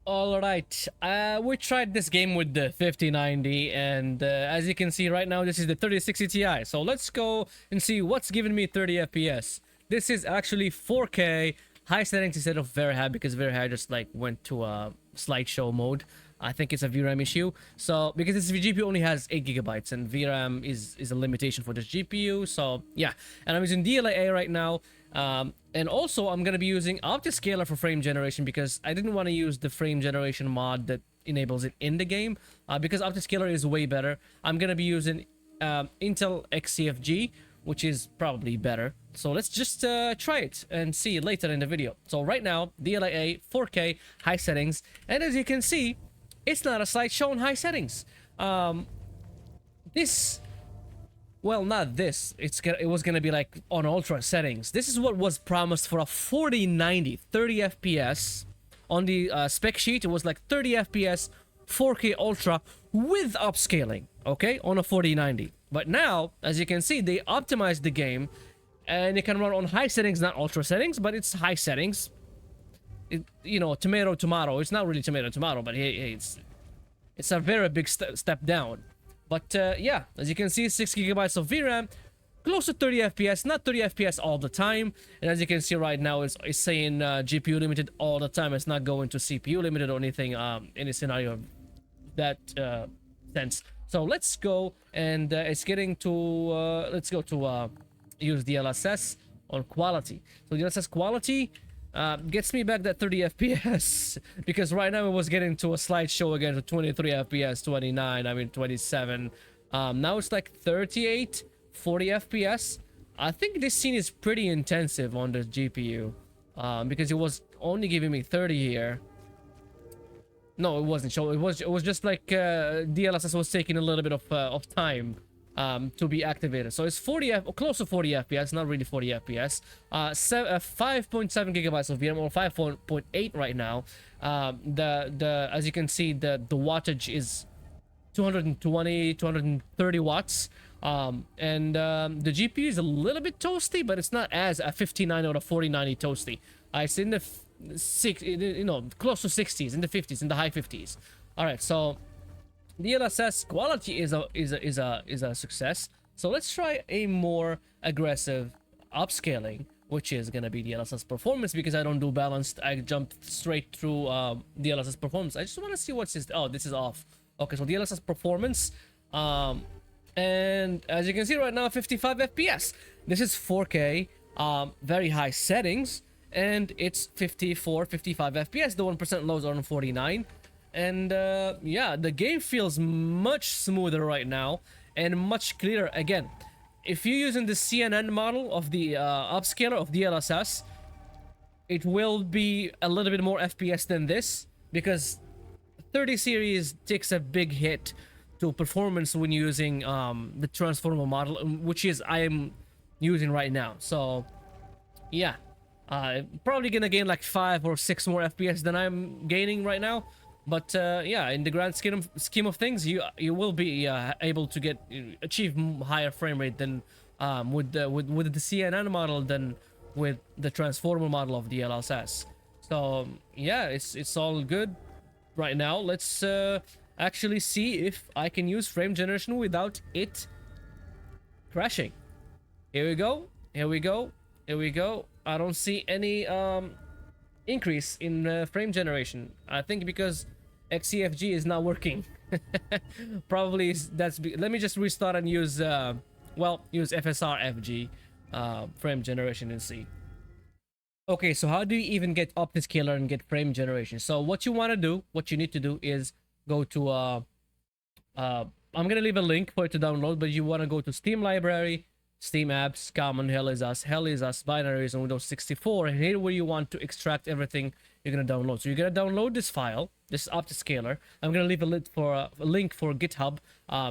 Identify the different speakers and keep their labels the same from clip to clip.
Speaker 1: All right, we tried this game with the 5090, and as you can see right now, this is the 3060 Ti. So let's go and see what's giving me 30 FPS. This is actually 4K high settings instead of very high, because very high just like went to a slideshow mode. I think it's a VRAM issue. So because this GPU only has 8 gigabytes, and VRAM is a limitation for this GPU. So yeah, and I'm using DLA right now. And also I'm gonna be using OPTISCALER for frame generation, because I didn't want to use the frame generation mod that enables it in the game, because OPTISCALER is way better. I'm gonna be using Intel XeFG, which is probably better. So let's just try it and see later in the video. So right now, DLA 4K high settings, and as you can see, it's not a slideshow on high settings. This, well, not this. It was gonna be like on ultra settings. This is what was promised for a 4090, 30 FPS. On the spec sheet, it was like 30 FPS, 4K ultra with upscaling, okay, on a 4090. But now, as you can see, they optimized the game, and it can run on high settings, not ultra settings, but it's high settings. You know, tomato tomato. It's not really tomato tomato, but hey, it's a very big step down. But yeah, as you can see, 6 gigabytes of VRAM, close to 30 FPS, not 30 FPS all the time. And as you can see right now, it's saying GPU limited all the time. It's not going to CPU limited or anything, any scenario of that sense. So let's go, and it's getting to let's go to use DLSS on quality. So DLSS quality gets me back that 30 FPS, because right now it was getting to a slideshow again to 23 FPS, 29, I mean 27. Now it's like 38, 40 FPS. I think this scene is pretty intensive on the GPU, because it was only giving me 30 here. No, it wasn't. So it was just like DLSS was taking a little bit of time to be activated. So it's 40 close to 40 FPS, not really 40 FPS. 5.7 gigabytes of VRAM, or 5.8 right now. As you can see, the wattage is 220, 230 watts. And the GPU is a little bit toasty, but it's not as a 59 or a 4090 toasty. It's in the close to 60s, in the 50s, in the high 50s. All right, so DLSS quality is a success. So let's try a more aggressive upscaling, which is gonna be DLSS performance, because I don't do balanced. I jumped straight through DLSS performance. I just want to see what's this. Oh, this is off. Okay, so DLSS performance, and as you can see right now, 55 FPS. This is 4K, very high settings, and it's 54, 55 FPS. The 1% lows are on 49. And yeah, the game feels much smoother right now and much clearer. Again, if you're using the CNN model of the upscaler of DLSS, it will be a little bit more FPS than this, because 30 series takes a big hit to performance when using the transformer model, which is I am using right now. So yeah, probably gonna gain like 5 or 6 more FPS than I'm gaining right now. But yeah, in the grand scheme of things, you will be able to achieve higher frame rate than with the CNN model than with the transformer model of DLSS. So yeah, it's all good right now. Let's actually see if I can use frame generation without it crashing. Here we go. Here we go. Here we go. I don't see any increase in frame generation. I think because XeFG is not working. Probably that's let me just restart and use use FSR FG frame generation and see. Okay, so how do you even get OPTISCALER and get frame generation? So what you want to do, what you need to do is go to I'm gonna leave a link for it to download, but you want to go to Steam library, Steam apps, common, hellisus, binaries, and Windows 64, and here where you want to extract everything you're gonna download. So you're gonna download this file, this OPTISCALER. I'm gonna leave a link for GitHub.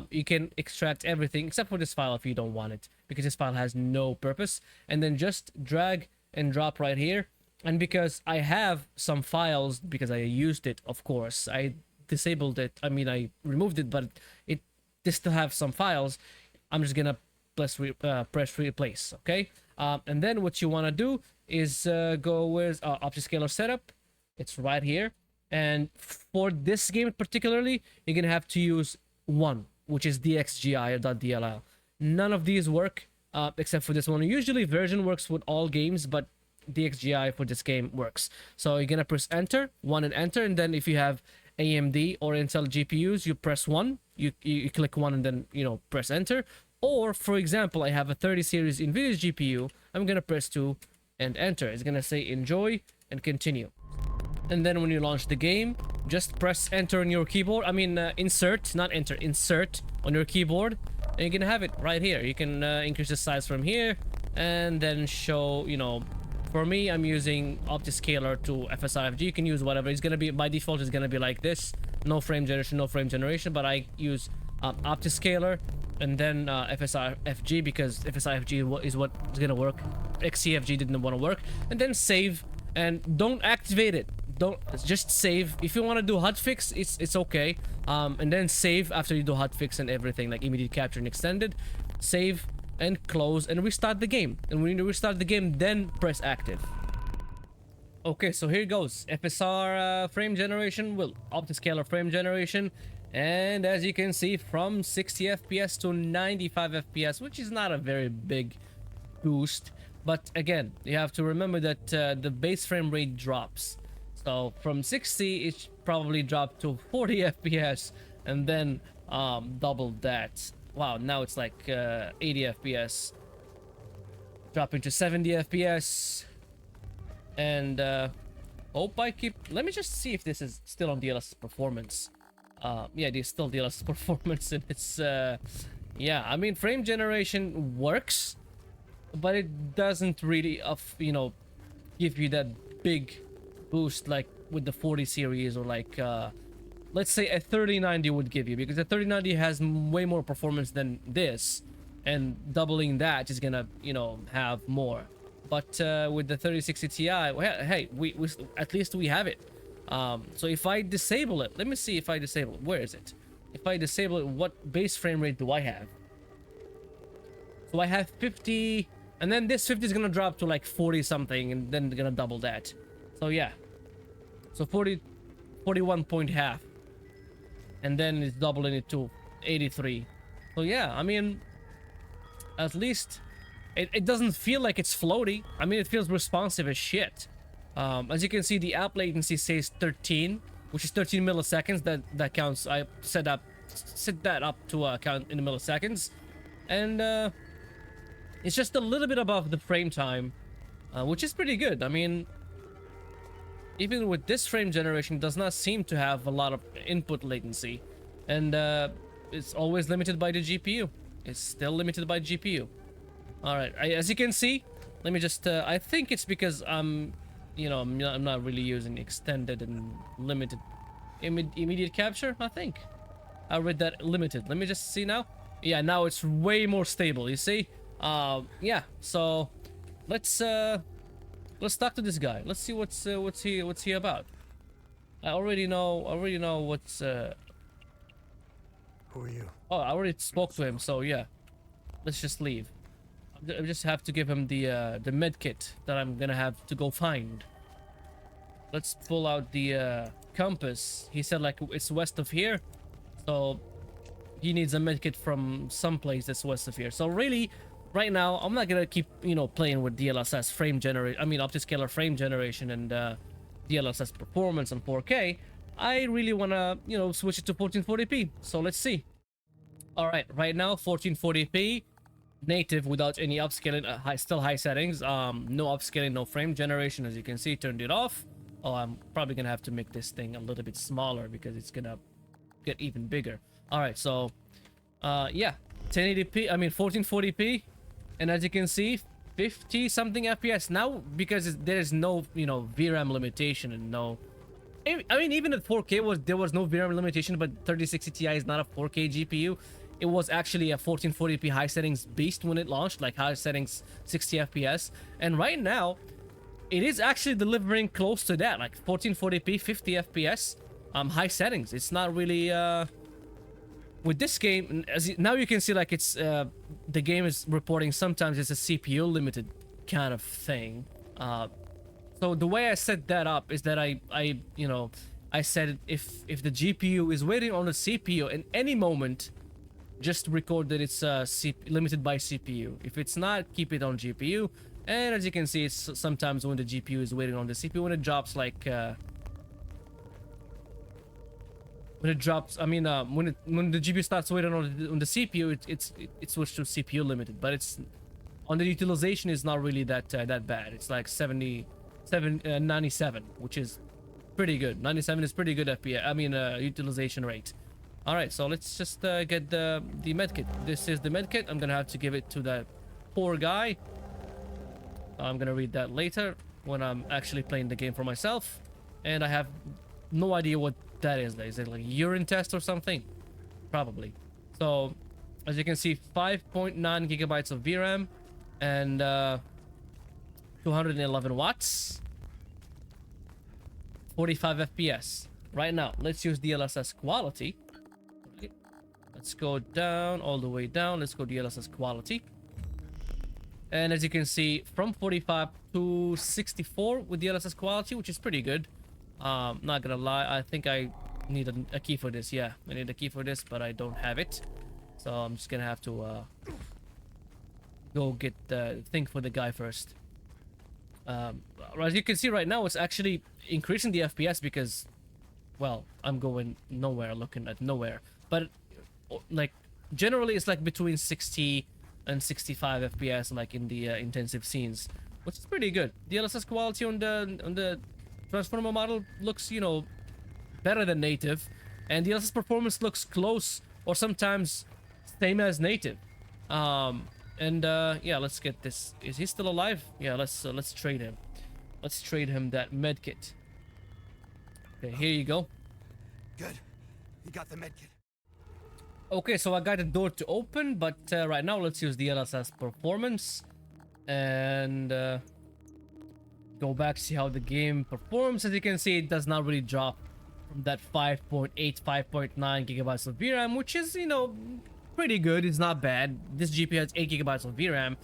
Speaker 1: You can extract everything except for this file if you don't want it, because this file has no purpose. And then just drag and drop right here. And because I have some files, because I used it, of course, I disabled it. I mean, I removed it, but it still have some files. I'm just gonna press replace. Okay, and then what you want to do is go with OPTISCALER setup. It's right here, And for this game particularly, you're gonna have to use one, which is DXGI or .dll. None of these work except for this one. Usually version works with all games, but DXGI for this game works. So you're gonna press enter, one and enter, and then if you have AMD or Intel GPUs, you press one, you click one and then, you know, press enter. Or for example, I have a 30 series Nvidia GPU, I'm gonna press 2 and enter. It's gonna say enjoy and continue. And then when you launch the game, just press enter on your keyboard. I mean, insert, not enter, insert on your keyboard. And you're gonna have it right here. You can increase the size from here and then show, you know, for me, I'm using OPTISCALER to FSIFG. You can use whatever. It's gonna be, by default, it's gonna be like this. No frame generation, but I use OPTISCALER and then FSIFG because FSIFG is what is gonna work. XeFG didn't want to work. And then save, and don't activate it. Don't, just save. If you want to do hotfix, it's okay. And then save after you do hotfix and everything, like immediate capture and extended. Save and close and restart the game. And when you restart the game, then press active. Okay, so here goes. FSR frame generation, well, OPTISCALER frame generation. And as you can see, from 60 FPS to 95 FPS, which is not a very big boost. But again, you have to remember that the base frame rate drops. So from 60, it probably dropped to 40 FPS and then double that. Wow, now it's like 80 FPS. Dropping to 70 FPS. And hope I keep... Let me just see if this is still on DLSS Performance. Yeah, it is still DLSS Performance, and it's... yeah, I mean, frame generation works, but it doesn't really, you know, give you that big boost like with the 40 series or like... let's say a 3090 would give you, because the 3090 has way more performance than this, and doubling that is gonna, you know, have more. But with the 3060 Ti, well, hey, we at least we have it. So if I disable it, let me see if I disable it. Where is it? If I disable it, what base frame rate do I have? So I have 50, and then this 50 is gonna drop to like 40 something, and then gonna double that. So yeah, so 41 point half. And then it's doubling it to 83. So yeah, I mean, at least it doesn't feel like it's floaty. I mean, it feels responsive as shit. As you can see, the app latency says 13, which is 13 milliseconds. That counts. I set that up to count in milliseconds, and it's just a little bit above the frame time, which is pretty good. I mean, even with this frame generation, does not seem to have a lot of input latency, and it's always limited by the GPU. It's still limited by GPU. All right, as you can see, let me just I think it's because you know, I'm not really using extended and limited immediate capture. I think I read that limited. Let me just see now. Yeah, now it's way more stable, you see. Yeah, so let's talk to this guy. Let's see what's he about. I already know what's
Speaker 2: Who are you?
Speaker 1: Oh, I already spoke to him, so yeah. Let's just leave. I just have to give him the med kit that I'm gonna have to go find. Let's pull out the compass. He said like it's west of here, so he needs a med kit from someplace that's west of here. So really, right now I'm not gonna keep, you know, playing with DLSS frame generation. I mean OPTISCALER frame generation and DLSS performance and 4K. I really wanna, you know, switch it to 1440p. So let's see. All right, right now 1440p. Native without any upscaling, still high settings, no upscaling, no frame generation. As you can see, turned it off. Oh, I'm probably gonna have to make this thing a little bit smaller because it's gonna get even bigger. All right, so yeah, 1080p, I mean 1440p, and as you can see, 50 something FPS now, because there's no, you know, VRAM limitation, and no, I mean even at 4K there was no VRAM limitation, but 3060 Ti is not a 4K GPU. It was actually a 1440p high settings beast when it launched, like high settings 60 FPS. And right now, it is actually delivering close to that, like 1440p 50 FPS high settings. It's not really with this game, now you can see like it's the game is reporting sometimes it's a CPU limited kind of thing. So the way I set that up is that I you know, I said if the GPU is waiting on the CPU in any moment, just record that it's limited by CPU. If it's not, keep it on GPU. And as you can see, it's sometimes when the GPU is waiting on the CPU, when it drops like when the GPU starts waiting on the CPU, it switched to CPU limited. But it's on the utilization is not really that bad. It's like 97, which is pretty good. 97 is pretty good FPS. Utilization rate. All right, so let's just get the medkit. This is the medkit. I'm gonna have to give it to that poor guy. I'm gonna read that later when I'm actually playing the game for myself, and I have no idea what that is. Is it like urine test or something? Probably. So as you can see, 5.9 gigabytes of VRAM and 211 watts, 45 FPS. Right now, let's use DLSS Quality. Let's go down, all the way down. Let's go DLSS Quality. And as you can see, from 45 to 64 with DLSS Quality, which is pretty good. Not gonna lie, I think I need a key for this. Yeah, I need a key for this, but I don't have it. So I'm just gonna have to go get the thing for the guy first. As you can see right now, it's actually increasing the FPS because, well, I'm going nowhere, looking at nowhere. But like generally, it's like between 60 and 65 FPS, like in the intensive scenes, which is pretty good. DLSS Quality on the transformer model looks, you know, better than native, and DLSS Performance looks close or sometimes same as native. Yeah, let's get this. Is he still alive? Yeah, let's trade him. Let's trade him that medkit. Okay, here you go.
Speaker 2: Good. You got the medkit.
Speaker 1: Okay, so I got the door to open, but right now let's use DLSS Performance and go back, see how the game performs. As you can see, it does not really drop from that 5.8, 5.9 gigabytes of VRAM, which is, you know, pretty good. It's not bad. This GPU has 8 gigabytes of VRAM.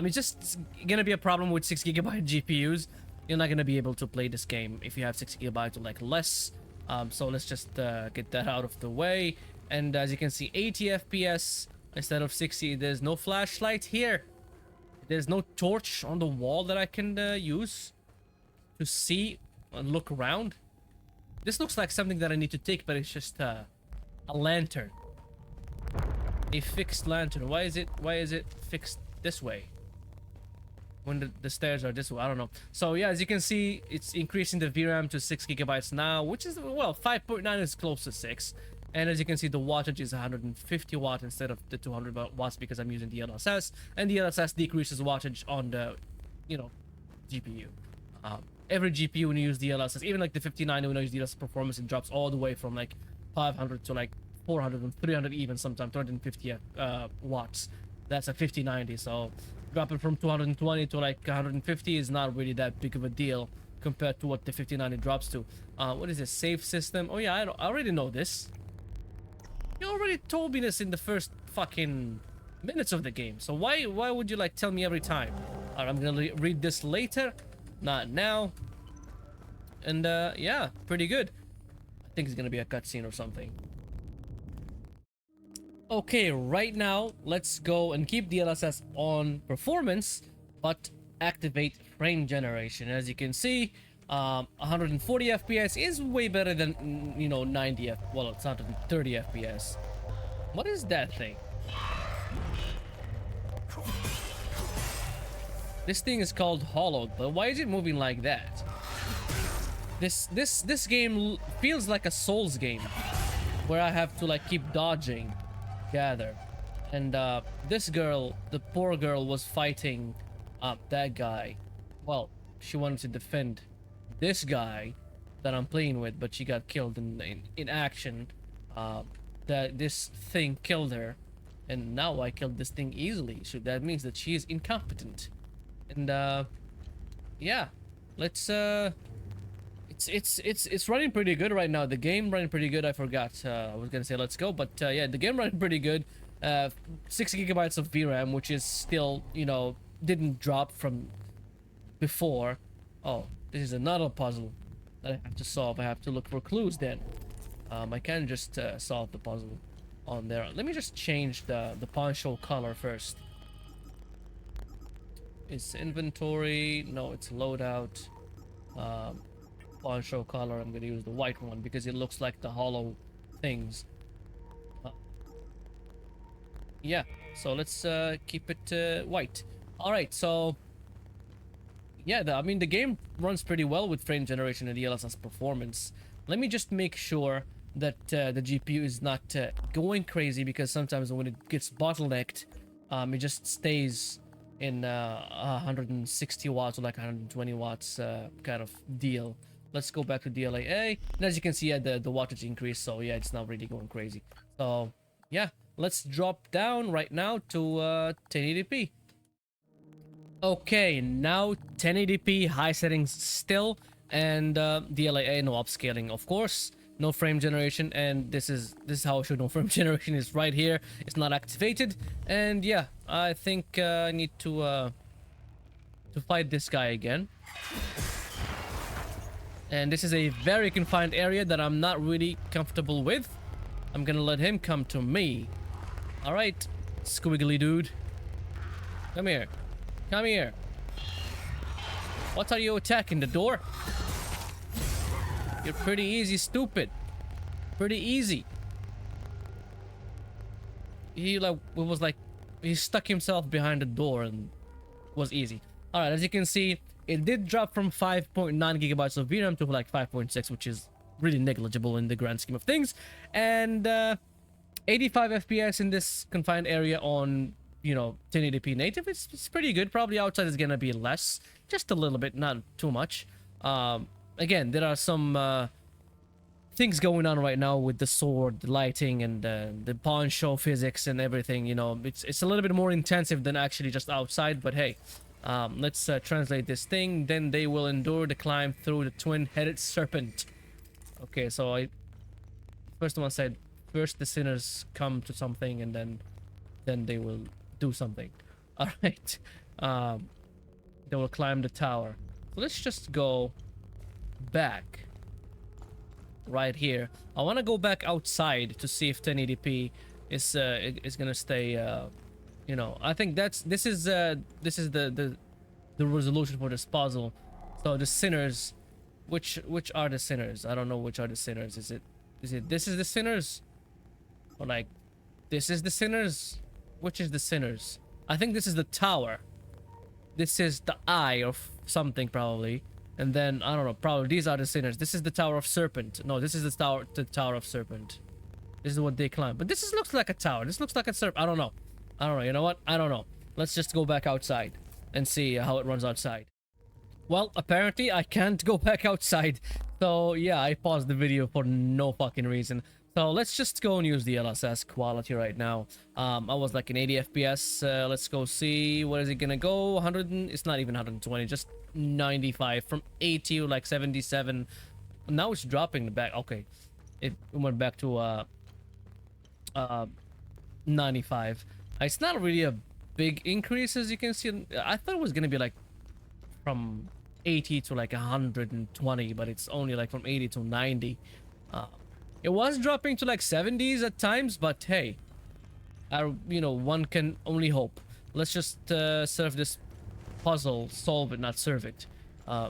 Speaker 1: It's just gonna be a problem with 6 gigabyte GPUs. You're not gonna be able to play this game if you have 6 gigabytes or like less. So let's just get that out of the way. And as you can see, 80 FPS instead of 60. There's no flashlight here. There's no torch on the wall that I can use to see and look around. This looks like something that I need to take, but it's just a lantern. A fixed lantern. Why is it fixed this way when the stairs are this way? I don't know. So yeah, as you can see, it's increasing the VRAM to 6 gigabytes now, which is, well, 5.9 is close to 6. And as you can see, the wattage is 150 watt instead of the 200 watts because I'm using DLSS, and DLSS decreases wattage on the, you know, GPU. Every GPU when you use DLSS, even like the 5090 when I use DLSS Performance, it drops all the way from like 500 to like 400 and 300, even sometimes 250 watts. That's a 5090. So dropping from 220 to like 150 is not really that big of a deal compared to what the 5090 drops to. What is this? Save system? Oh yeah, I already know this. You already told me this in the first fucking minutes of the game. So why would you like tell me every time? Alright, I'm gonna read this later, not now. And yeah, pretty good. I think it's gonna be a cutscene or something. Okay, right now let's go and keep DLSS on performance, but activate frame generation. As you can see, 140 FPS is way better than, you know, 90 well, it's 130 FPS. What is that thing? This thing is called Hollowed, but why is it moving like that? This game feels like a Souls game where I have to like keep dodging, gather. And this girl, the poor girl, was fighting that guy. Well, she wanted to defend this guy that I'm playing with, but she got killed in action. That this thing killed her, and now I killed this thing easily, so that means that she is incompetent. And yeah, let's it's running pretty good right now. The game running pretty good. I forgot I was gonna say let's go, but yeah, the game running pretty good. 6 gigabytes of VRAM, which is still, you know, didn't drop from before. Oh, this is another puzzle. that I have to solve. I have to look for clues then. I can't just solve the puzzle on there. Let me just change the poncho color first. It's inventory. No, it's loadout. Poncho color. I'm gonna use the white one because it looks like the hollow things. Yeah, so let's keep it white. All right, so yeah, I mean the game runs pretty well with frame generation and DLSS performance. Let me just make sure that the GPU is not going crazy, because sometimes when it gets bottlenecked, it just stays in 160 watts or like 120 watts kind of deal. Let's go back to DLAA, and as you can see, yeah, the wattage increased, so yeah, it's not really going crazy. So yeah, let's drop down right now to 1080p. Okay, now 1080p high settings still, and DLAA no upscaling, of course, no frame generation, and this is how I should know frame generation is right here. It's not activated, and yeah, I think I need to fight this guy again. And this is a very confined area that I'm not really comfortable with. I'm gonna let him come to me. All right, squiggly dude, come here. Come here. What are you attacking? The door? You're pretty easy, stupid. Pretty easy. He he stuck himself behind the door and was easy. All right, as you can see, it did drop from 5.9 gigabytes of VRAM to like 5.6, which is really negligible in the grand scheme of things. And 85 FPS in this confined area on, you know, 1080p native. It's pretty good. Probably outside is gonna be less, just a little bit, not too much. Again, there are some things going on right now with the sword, the lighting, and the poncho physics and everything. You know, it's a little bit more intensive than actually just outside. But hey, let's translate this thing. Then they will endure the climb through the twin-headed serpent. Okay, so first one said, first the sinners come to something, and then they will do something. All right, they will climb the tower. So let's just go back right here. I want to go back outside to see if 1080p is gonna stay. You know, I think this is the resolution for this puzzle. So the sinners, which are the sinners? I don't know which are the sinners. Is it this is the sinners, or like this is the sinners? Which is the sinners? I think this is the tower. This is the eye of something probably. And then I don't know, probably these are the sinners. This is the Tower of Serpent. No, this is the Tower of Serpent. This is what they climb. But this looks like a tower. This looks like a serpent. I don't know. You know what? I don't know. Let's just go back outside and see how it runs outside. Well, apparently I can't go back outside. So yeah, I paused the video for no fucking reason. So let's just go and use the DLSS quality right now. I was like in 80 FPS. Let's go see. What is it gonna go? 100? It's not even 120. Just 95 from 80 to like 77. Now it's dropping the back. Okay, it went back to 95. It's not really a big increase, as you can see. I thought it was gonna be like from 80 to like 120, but it's only like from 80 to 90. It was dropping to like 70s at times, but hey, you know, one can only hope. Let's just serve this puzzle, solve it, not serve it.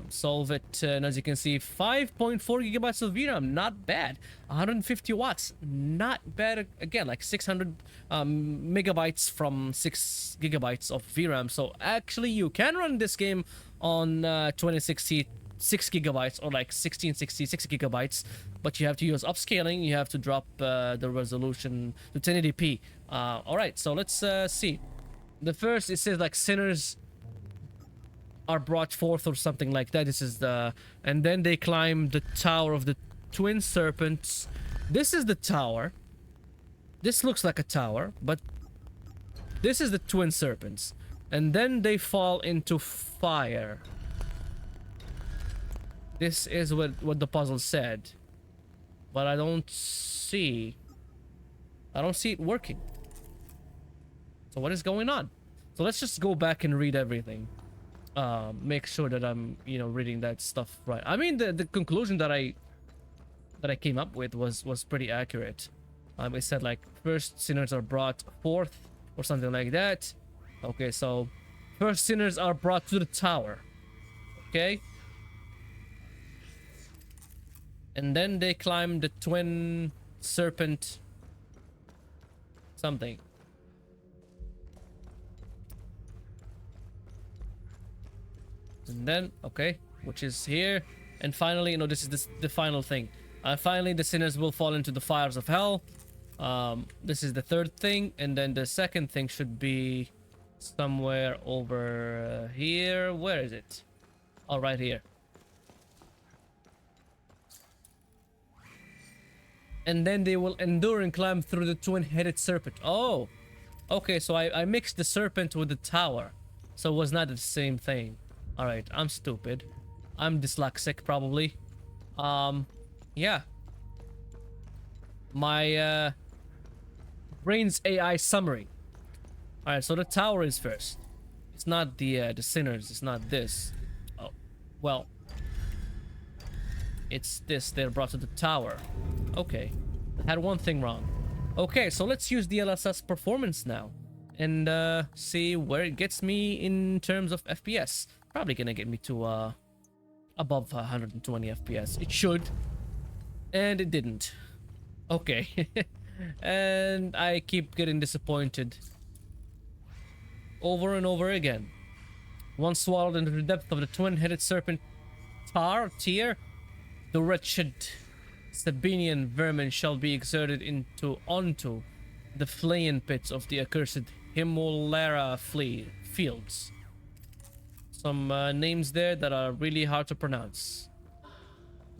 Speaker 1: Solve it, and as you can see, 5.4 gigabytes of VRAM, not bad. 150 watts, not bad. Again, like 600 megabytes from 6 gigabytes of VRAM. So actually, you can run this game on 2060 6 gigabytes or like 1666 gigabytes, but you have to use upscaling. You have to drop the resolution to 1080p. All right, so let's see. The first, it says like sinners are brought forth or something like that. This is the, and then they climb the tower of the twin serpents. This is the tower. This looks like a tower, but this is the twin serpents, and then they fall into fire. This is what the puzzle said, but I don't see it working. So what is going on? So let's just go back and read everything. make sure that I'm, you know, reading that stuff right. I mean, the conclusion that I came up with was pretty accurate. It said like first sinners are brought forth or something like that. Okay, so first sinners are brought to the tower. Okay. And then they climb the twin serpent something. And then, okay, which is here. And finally, you know, this is the final thing. Finally, the sinners will fall into the fires of hell. This is the third thing. And then the second thing should be somewhere over here. Where is it? Oh, right here. And then they will endure and climb through the twin-headed serpent. Oh, okay, so I mixed the serpent with the tower. So it was not the same thing. Alright, I'm stupid. I'm dyslexic, probably. Yeah. My, brain's AI summary. Alright, so the tower is first. It's not the sinners, it's not this. Oh, well. It's this, they're brought to the tower. Okay, I had one thing wrong. Okay, so let's use DLSS Performance now. And, see where it gets me in terms of FPS. Probably gonna get me to, above 120 FPS. It should. And it didn't. Okay. And I keep getting disappointed. Over and over again. Once swallowed into the depth of the twin-headed serpent tier, the wretched Sabinian vermin shall be exerted onto the flayin pits of the accursed Himalaya fields. Some names there that are really hard to pronounce.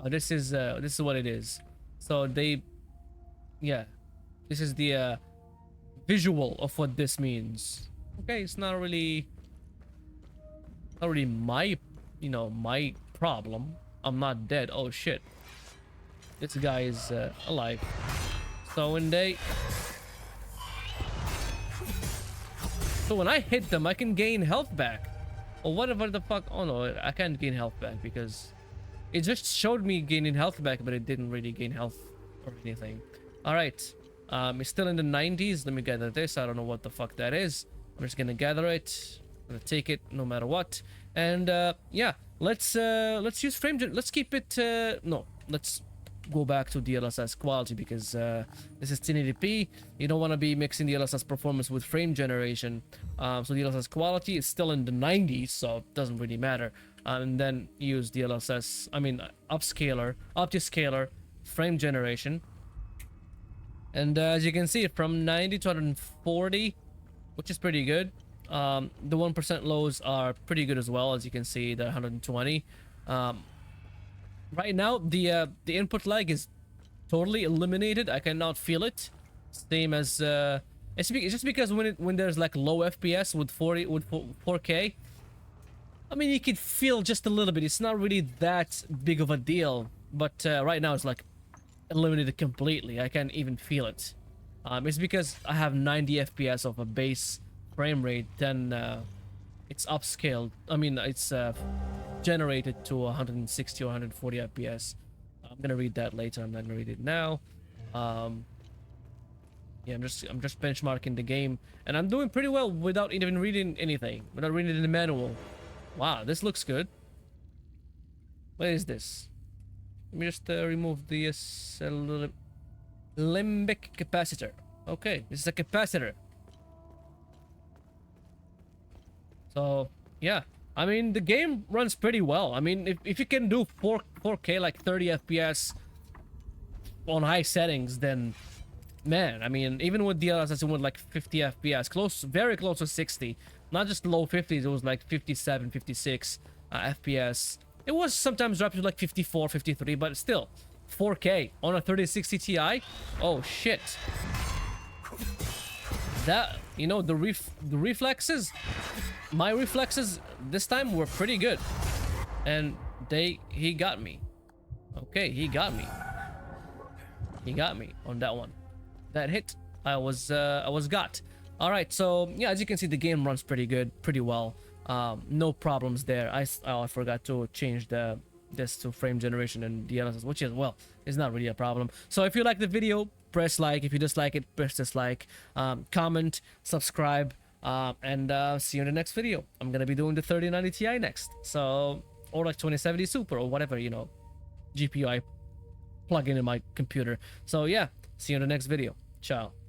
Speaker 1: This is what it is. So yeah, this is the visual of what this means. Okay, it's not really my, you know, my problem. I'm not dead. Oh shit. This guy is alive. So when I hit them, I can gain health back. Or whatever the fuck. Oh no, I can't gain health back because it just showed me gaining health back, but it didn't really gain health or anything. Alright. It's still in the 90s. Let me gather this. I don't know what the fuck that is. I'm just gonna gather it. I'm gonna take it no matter what. And yeah, let's use frame. Let's keep it. No, let's go back to DLSS quality because this is 1080p. You don't want to be mixing DLSS performance with frame generation. So DLSS quality is still in the 90s, so it doesn't really matter. And then use DLSS. I mean, OPTISCALER, frame generation. And as you can see, from 90 to 140, which is pretty good. The 1% lows are pretty good as well, as you can see, the 120. Right now, the input lag is totally eliminated. I cannot feel it. Same as it's just because when there's like low FPS with 4K, I mean, you can feel just a little bit. It's not really that big of a deal, but right now it's like eliminated completely. I can't even feel it. It's because I have 90 FPS of a base frame rate, then it's upscaled. I mean, it's generated to 160 or 140 FPS. I'm gonna read that later. I'm not gonna read it now. Yeah, I'm just benchmarking the game, and I'm doing pretty well without even reading anything, without reading the manual. Wow, this looks good. What is this? Let me just remove the limbic capacitor. Okay, this is a capacitor. So yeah, I mean, the game runs pretty well. I mean, if you can do 4K like 30 FPS on high settings, then man, I mean, even with DLSS it went like 50 FPS, very close to 60. Not just low 50s, it was like 57, 56 FPS. It was sometimes dropped to like 54, 53, but still 4K on a 3060 Ti. Oh shit. That, you know, the reflexes, my reflexes this time were pretty good, and he got me. Okay, he got me on that one. That hit, I was got. All right, so yeah, as you can see, the game runs pretty good, pretty well. No problems there. I forgot to change this to frame generation and DLSS, which is, well, is not really a problem. So if you like the video, press like. If you dislike it, press dislike. Comment, subscribe, and see you in the next video. I'm gonna be doing the 3090 Ti next, so, or like 2070 Super or whatever, you know, GPU I plug in my computer. So yeah, see you in the next video. Ciao.